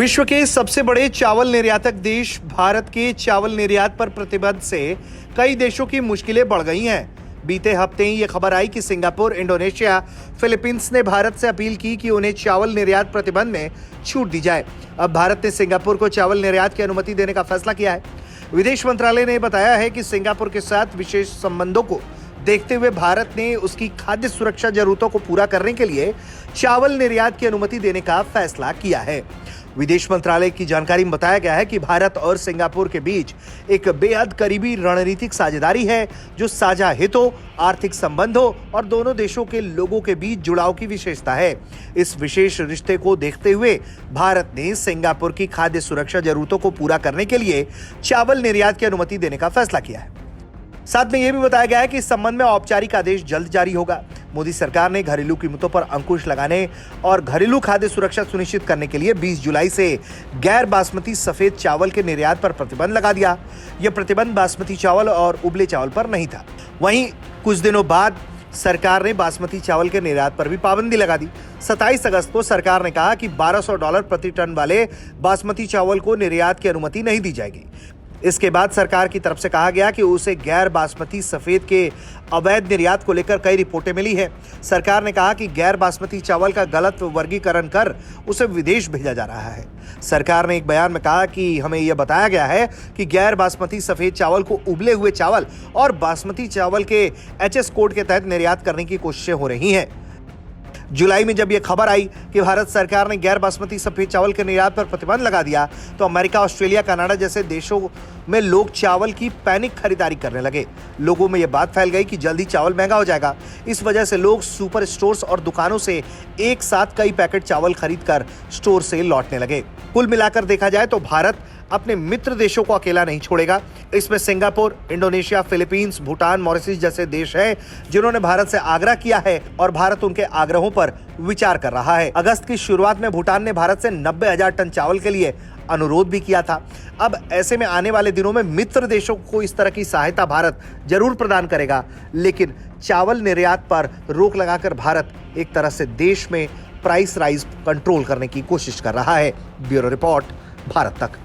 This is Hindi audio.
विश्व के सबसे बड़े चावल निर्यातक देश भारत के चावल निर्यात पर प्रतिबंध से कई देशों की मुश्किलें बढ़ गई हैं। बीते हफ्ते ही ये खबर आई कि सिंगापुर, इंडोनेशिया, फिलीपींस ने भारत से अपील की कि उन्हें चावल निर्यात प्रतिबंध में छूट दी जाए। अब भारत ने सिंगापुर को चावल निर्यात की अनुमति देने का फैसला किया है। विदेश मंत्रालय ने बताया है कि सिंगापुर के साथ विशेष संबंधों को देखते हुए भारत ने उसकी खाद्य सुरक्षा जरूरतों को पूरा करने के लिए चावल निर्यात की अनुमति देने का फैसला किया है। विदेश मंत्रालय की जानकारी में बताया गया है कि भारत और सिंगापुर के बीच एक बेहद करीबी रणनीतिक साझेदारी है, जो साझा हितों, आर्थिक संबंधों और दोनों देशों के लोगों के बीच जुड़ाव की विशेषता है। इस विशेष रिश्ते को देखते हुए भारत ने सिंगापुर की खाद्य सुरक्षा जरूरतों को पूरा करने के लिए चावल निर्यात की अनुमति देने का फैसला किया है। साथ में यह भी बताया गया है कि इस संबंध में औपचारिक आदेश जल्द जारी होगा। मोदी सरकार ने घरेलू कीमतों पर अंकुश लगाने और घरेलू खाद्य सुरक्षा सुनिश्चित करने के लिए 20 जुलाई से गैर बासमती सफेद चावल के निर्यात पर प्रतिबंध लगा दिया। यह प्रतिबंध बासमती चावल और उबले चावल पर नहीं था। वहीं कुछ दिनों बाद सरकार ने बासमती चावल के निर्यात पर भी पाबंदी लगा दी। 27 अगस्त को सरकार ने कहा कि $1200 प्रति टन वाले बासमती चावल को निर्यात की अनुमति नहीं दी जाएगी। इसके बाद सरकार की तरफ से कहा गया कि उसे गैर बासमती सफेद के अवैध निर्यात को लेकर कई रिपोर्टें मिली हैं। सरकार ने कहा कि गैर बासमती चावल का गलत वर्गीकरण कर उसे विदेश भेजा जा रहा है। सरकार ने एक बयान में कहा कि हमें यह बताया गया है कि गैर बासमती सफेद चावल को उबले हुए चावल और बासमती चावल के एचएस कोड के तहत निर्यात करने की कोशिशें हो रही हैं। जुलाई में जब यह खबर आई कि भारत सरकार ने गैर बासमती सफेद चावल के निर्यात पर प्रतिबंध लगा दिया, तो अमेरिका, ऑस्ट्रेलिया, कनाडा जैसे देशों में लोग चावल की पैनिक खरीदारी करने लगे। लोगों में यह बात फैल गई कि जल्दी चावल महंगा हो जाएगा। इस वजह से लोग सुपर स्टोर्स और दुकानों से एक साथ कई पैकेट चावल खरीदकर स्टोर से लौटने लगे। कुल मिलाकर देखा जाए तो भारत अपने मित्र देशों को अकेला नहीं छोड़ेगा। इसमें Singapore, Indonesia, Philippines, Bhutan, Mauritius जैसे देश हैं जिन्होंने भारत से आग्रह किया है और भारत उनके आग्रहों पर विचार कर रहा है। अगस्त की शुरुआत में भूटान ने भारत से 90,000 टन चावल के लिए अनुरोध भी किया था। अब ऐसे में आने वाले दिनों में मित्र देशों को इस तरह की सहायता भारत जरूर प्रदान करेगा, लेकिन चावल निर्यात पर रोक लगाकर भारत एक तरह से देश में प्राइस राइज कंट्रोल करने की कोशिश कर रहा है। ब्यूरो रिपोर्ट, भारत तक।